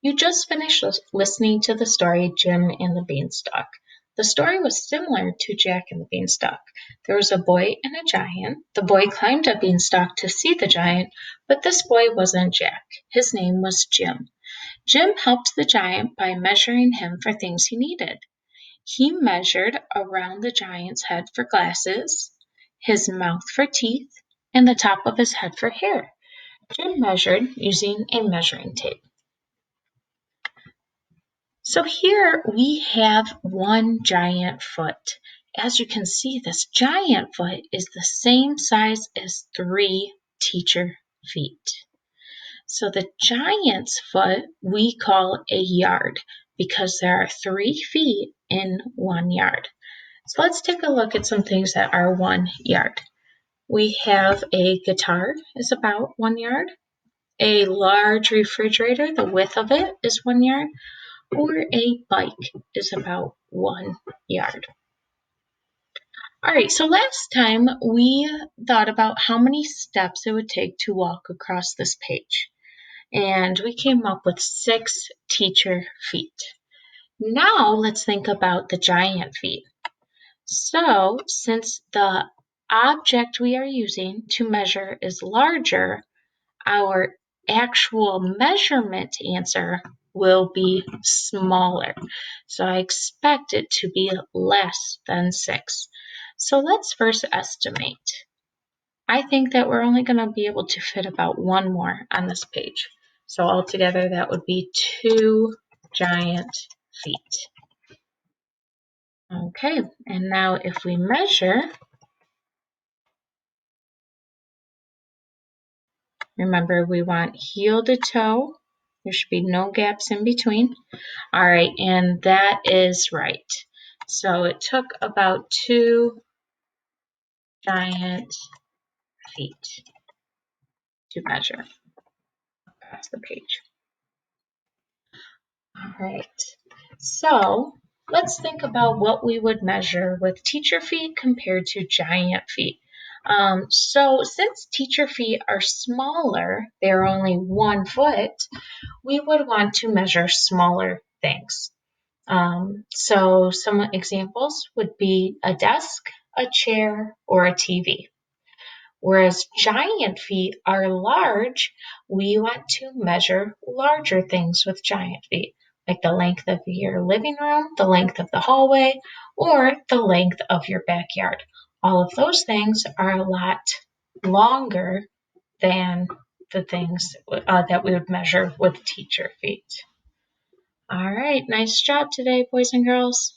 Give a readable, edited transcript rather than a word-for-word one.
You just finished listening to the story Jim and the Beanstalk. The story was similar to Jack and the Beanstalk. There was a boy and a giant. The boy climbed a beanstalk to see the giant, but this boy wasn't Jack. His name was Jim. Jim helped the giant by measuring him for things he needed. He measured around the giant's head for glasses, his mouth for teeth, and the top of his head for hair. Jim measured using a measuring tape. So here we have one giant foot. As you can see, this giant foot is the same size as 3 teacher feet. So the giant's foot we call a yard because there are 3 feet in 1 yard. So let's take a look at some things that are 1 yard. We have a guitar is about 1 yard. A large refrigerator, the width of it is 1 yard. Or a bike is about 1 yard. All right, so last time we thought about how many steps it would take to walk across this page. And we came up with 6 teacher feet. Now let's think about the giant feet. So since the object we are using to measure is larger, our actual measurement answer will be smaller. So I expect it to be less than 6. So let's first estimate. I think that we're only going to be able to fit about 1 more on this page. So altogether that would be 2 giant feet. Okay, and now if we measure, remember we want heel to toe. There should be no gaps in between. All right, and that is right. So it took about 2 giant feet to measure across the page. All right, so let's think about what we would measure with teacher feet compared to giant feet. So since teacher feet are smaller, they're only 1 foot, we would want to measure smaller things. So some examples would be a desk, a chair, or a TV. Whereas giant feet are large, we want to measure larger things with giant feet, like the length of your living room, the length of the hallway, or the length of your backyard. All of those things are a lot longer than the things that we would measure with teacher feet. All right, nice job today, boys and girls.